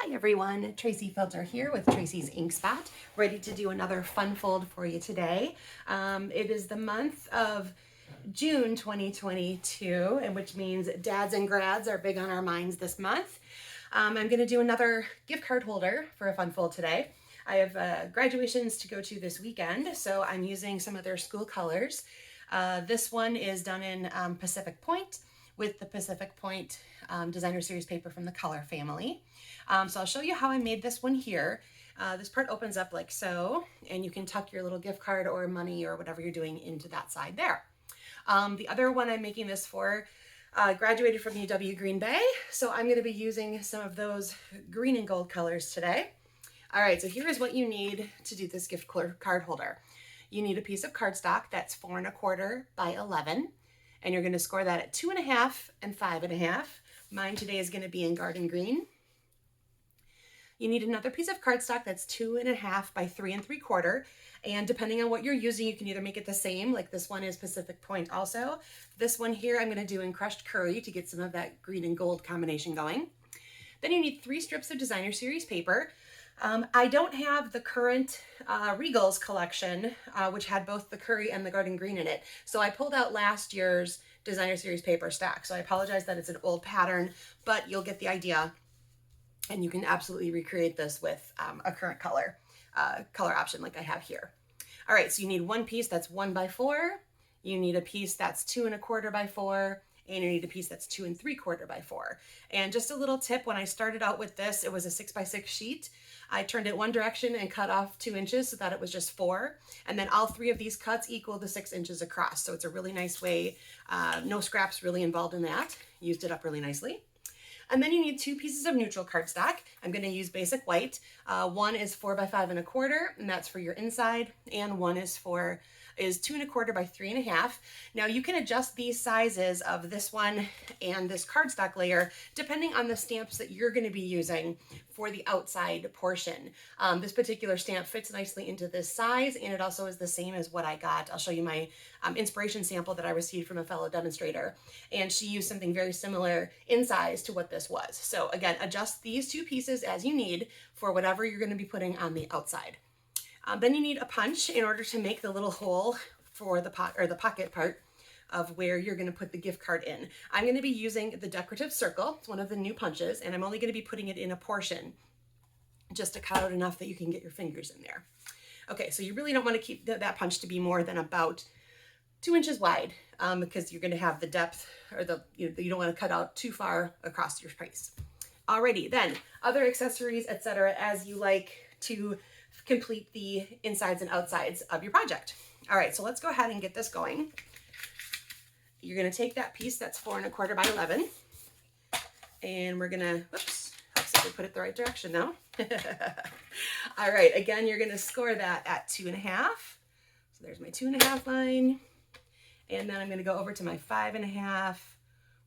Hi everyone, Tracy Filter here with Tracy's Ink Spot, ready to do another fun fold for you today. It is the month of June 2022, and which means dads and grads are big on our minds this month. I'm going to do another gift card holder for a fun fold today. I have graduations to go to this weekend, so I'm using some of their school colors. This one is done in Pacific Point with the Pacific Point Designer Series paper from the Color family. So I'll show you how I made this one here. This part opens up like so, and you can tuck your little gift card or money or whatever you're doing into that side there. The other one I'm making this for graduated from UW Green Bay, so I'm going to be using some of those green and gold colors today. All right, so here is what you need to do this gift card holder. You need a piece of cardstock that's 4 1/4 by 11, and you're going to score that at 2.5 and 5.5. Mine today is going to be in garden green. You need another piece of cardstock that's 2.5 by 3 3/4. And depending on what you're using, you can either make it the same, like this one is Pacific Point also. This one here I'm going to do in crushed curry to get some of that green and gold combination going. Then you need 3 strips of Designer Series paper. I don't have the current Regals collection, which had both the curry and the garden green in it. So I pulled out last year's Designer Series paper stack. So I apologize that it's an old pattern, but you'll get the idea. And you can absolutely recreate this with a current color option like I have here. All right, so you need one piece that's 1 by 4. You need a piece that's 2 1/4 by 4. And you need a piece that's 2 3/4 by 4. And just a little tip, when I started out with this, it was a 6 by 6 sheet. I turned it one direction and cut off 2 inches so that it was just 4. And then all 3 of these cuts equal the 6 inches across. So it's a really nice way, no scraps really involved in that. Used it up really nicely. And then you need 2 pieces of neutral cardstock. I'm going to use basic white. One is 4 by 5 1/4, and that's for your inside. And one is 2 1/4 by 3 1/2. Now you can adjust these sizes of this one and this cardstock layer depending on the stamps that you're going to be using for the outside portion. This particular stamp fits nicely into this size, and it also is the same as what I got. I'll show you my inspiration sample that I received from a fellow demonstrator, and she used something very similar in size to what this was. So again, adjust these 2 pieces as you need for whatever you're going to be putting on the outside. Then you need a punch in order to make the little hole for the pocket part of where you're going to put the gift card in. I'm going to be using the decorative circle. It's one of the new punches, and I'm only going to be putting it in a portion just to cut out enough that you can get your fingers in there. Okay, so you really don't want to keep that punch to be more than about 2 inches wide because you're going to have the depth, or you don't want to cut out too far across your piece. Alrighty, then other accessories, etc., as you like to complete the insides and outsides of your project. All right, so let's go ahead and get this going. You're going to take that piece that's 4 1/4 by 11, and we're going to, whoops, helps if we put it the right direction now. All right, again, you're going to score that at 2.5. So there's my 2.5 line, and then I'm going to go over to my 5.5,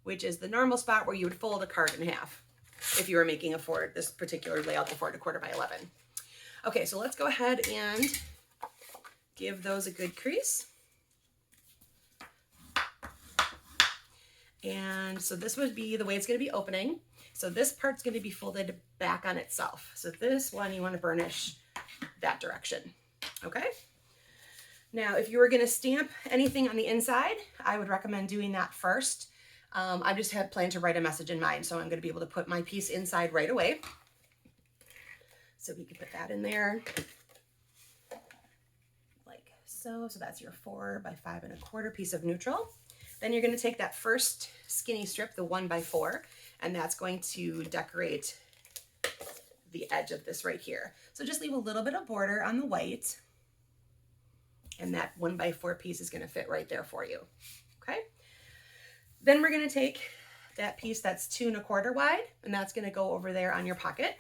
which is the normal spot where you would fold a card in half if you were making this particular layout, the 4 1/4 by 11. Okay, so let's go ahead and give those a good crease. And so this would be the way it's going to be opening. So this part's going to be folded back on itself. So this one you want to burnish that direction. Okay? Now, if you were going to stamp anything on the inside, I would recommend doing that first. I just had planned to write a message in mind, so I'm going to be able to put my piece inside right away. So we can put that in there like so. So that's your 4 by 5 1/4 piece of neutral. Then you're going to take that first skinny strip, the 1 by 4, and that's going to decorate the edge of this right here. So just leave a little bit of border on the white, and that 1 by 4 piece is going to fit right there for you. Okay. Then we're going to take that piece that's 2 1/4 wide, and that's going to go over there on your pocket.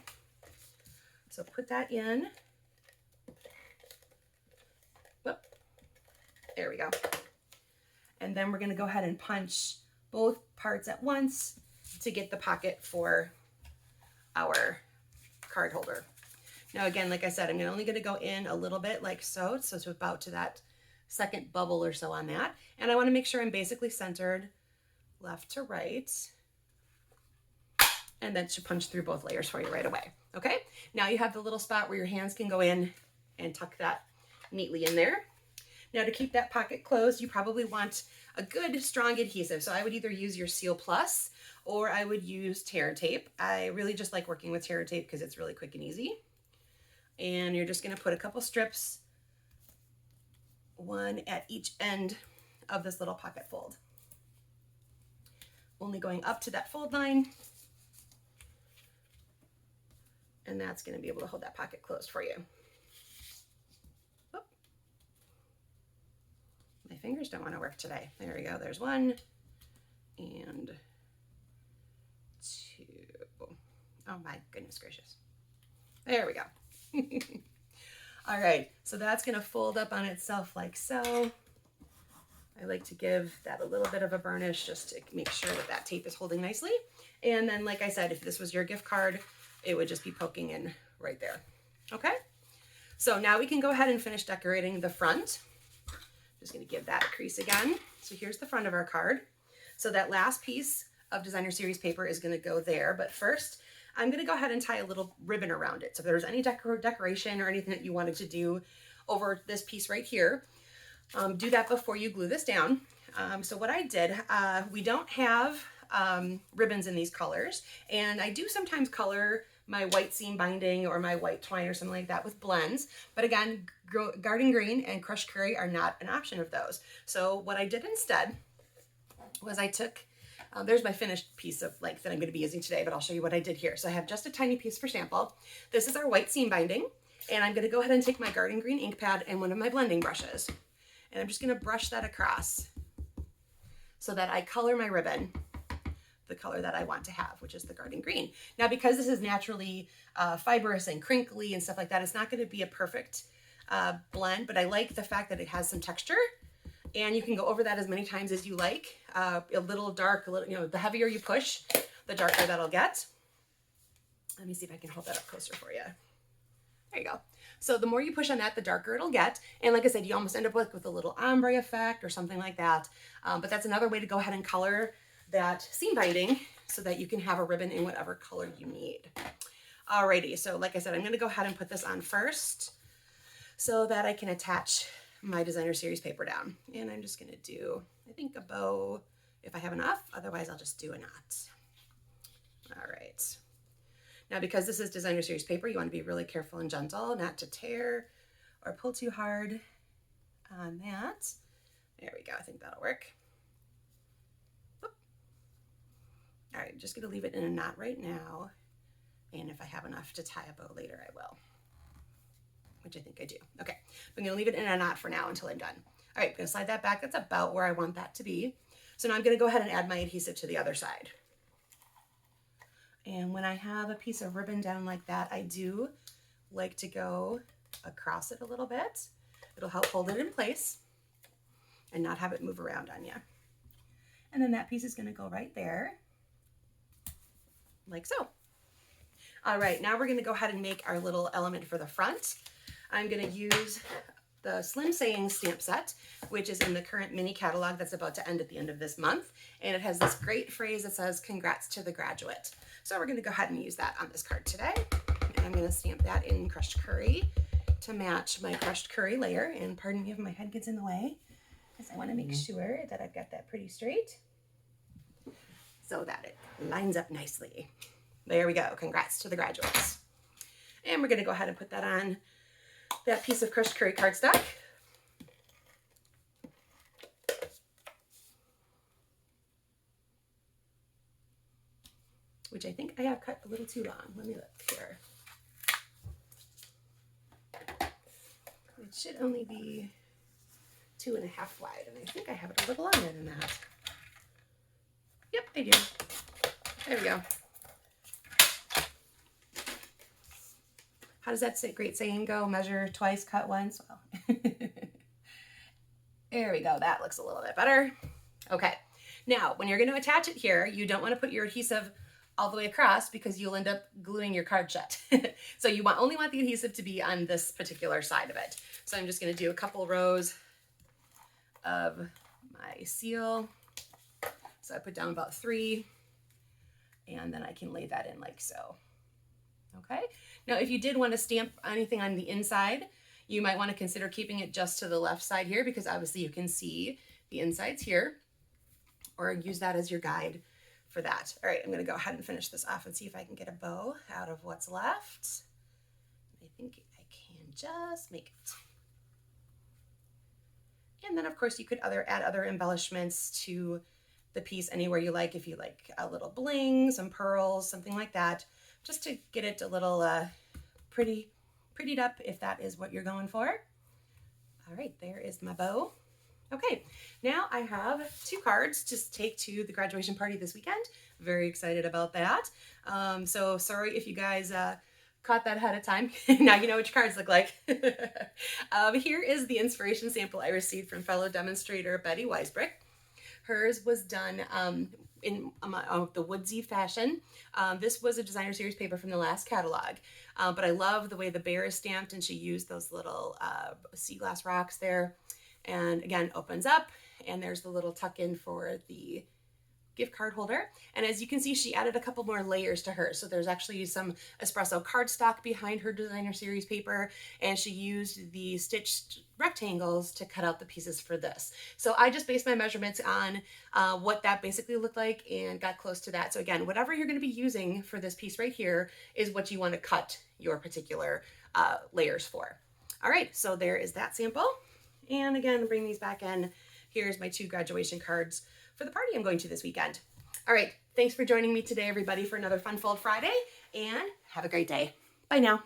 So put that in. Whoop. There we go. And then we're going to go ahead and punch both parts at once to get the pocket for our card holder. Now again, like I said, I'm only going to go in a little bit like so. So it's about to that second bubble or so on that. And I want to make sure I'm basically centered left to right. And that should punch through both layers for you right away. Okay, now you have the little spot where your hands can go in and tuck that neatly in there. Now to keep that pocket closed, you probably want a good strong adhesive. So I would either use your Seal Plus or I would use tear tape. I really just like working with tear tape because it's really quick and easy. And you're just gonna put a couple strips, one at each end of this little pocket fold. Only going up to that fold line. And that's gonna be able to hold that pocket closed for you. Oh. My fingers don't wanna work today. There we go, there's one and two. Oh my goodness gracious. There we go. All right, so that's gonna fold up on itself like so. I like to give that a little bit of a burnish just to make sure that that tape is holding nicely. And then, like I said, if this was your gift card, it would just be poking in right there. Okay, so now we can go ahead and finish decorating the front. Just gonna give that a crease again. So here's the front of our card. So that last piece of designer series paper is gonna go there, but first I'm gonna go ahead and tie a little ribbon around it. So if there's any decoration or anything that you wanted to do over this piece right here, do that before you glue this down. So what I did, we don't have ribbons in these colors, and I do sometimes color my white seam binding or my white twine or something like that with blends, but again, garden green and crushed curry are not an option of those. So what I did instead was I took, there's my finished piece of length that I'm going to be using today, but I'll show you what I did here. So I have just a tiny piece for sample. This is our white seam binding, and I'm going to go ahead and take my garden green ink pad and one of my blending brushes, and I'm just going to brush that across so that I color my ribbon the color that I want to have, which is the garden green. Now, because this is naturally fibrous and crinkly and stuff like that, it's not going to be a perfect blend, but I like the fact that it has some texture, and you can go over that as many times as you like. A little dark, a little, you know, the heavier you push, the darker that'll get. Let me see if I can hold that up closer for you. There you go. So the more you push on that, the darker it'll get. And like I said, you almost end up with a little ombre effect or something like that. But that's another way to go ahead and color that seam binding so that you can have a ribbon in whatever color you need. Alrighty, so like I said, I'm gonna go ahead and put this on first so that I can attach my designer series paper down. And I'm just gonna do, I think, a bow if I have enough, otherwise I'll just do a knot. All right. Now, because this is designer series paper, you want to be really careful and gentle not to tear or pull too hard on that. There we go, I think that'll work. Whoop. All right, I'm just gonna leave it in a knot right now. And if I have enough to tie a bow later, I will, which I think I do. Okay, I'm gonna leave it in a knot for now until I'm done. All right, I'm gonna slide that back. That's about where I want that to be. So now I'm gonna go ahead and add my adhesive to the other side. And when I have a piece of ribbon down like that, I do like to go across it a little bit. It'll help hold it in place and not have it move around on you. And then that piece is gonna go right there, like so. All right, now we're gonna go ahead and make our little element for the front. I'm gonna use the Slim Sayings stamp set, which is in the current mini catalog that's about to end at the end of this month. And it has this great phrase that says, "Congrats to the graduate." So we're gonna go ahead and use that on this card today. And I'm gonna stamp that in crushed curry to match my crushed curry layer. And pardon me if my head gets in the way, because I wanna make sure that I've got that pretty straight so that it lines up nicely. There we go, congrats to the graduates. And we're gonna go ahead and put that on that piece of crushed curry cardstock. Which I think I have cut a little too long. Let me look here. It should only be 2.5 wide, and I think I have it a little longer than that. Yep, I do. There we go. How does that great saying go? Measure twice, cut once. Well, there we go. That looks a little bit better. Okay. Now, when you're going to attach it here, you don't want to put your adhesive all the way across because you'll end up gluing your card shut. So you only want the adhesive to be on this particular side of it. So I'm just going to do a couple rows of my seal. So I put down about 3, and then I can lay that in like so. Okay. Now, if you did want to stamp anything on the inside, you might want to consider keeping it just to the left side here, because obviously you can see the insides here, or use that as your guide for that. All right, I'm going to go ahead and finish this off and see if I can get a bow out of what's left. I think I can just make it. And then, of course, you could add other embellishments to the piece anywhere you like. If you like a little bling, some pearls, something like that, just to get it a little prettied up, if that is what you're going for. All right, there is my bow. Okay, now I have 2 cards to take to the graduation party this weekend. Very excited about that. So sorry if you guys caught that ahead of time. Now you know what your cards look like. Here is the inspiration sample I received from fellow demonstrator Betty Weisbrich. Hers was done in the woodsy fashion. This was a designer series paper from the last catalog, but I love the way the bear is stamped, and she used those little sea glass rocks there. And again, opens up, and there's the little tuck in for the gift card holder. And as you can see, she added a couple more layers to her. So there's actually some espresso cardstock behind her designer series paper, and she used the stitched rectangles to cut out the pieces for this. So I just based my measurements on what that basically looked like and got close to that. So again, whatever you're going to be using for this piece right here is what you want to cut your particular layers for. All right, so there is that sample. And again, bring these back in. Here's my 2 graduation cards for the party I'm going to this weekend. All right, thanks for joining me today, everybody, for another Fun Fold Friday, and have a great day. Bye now.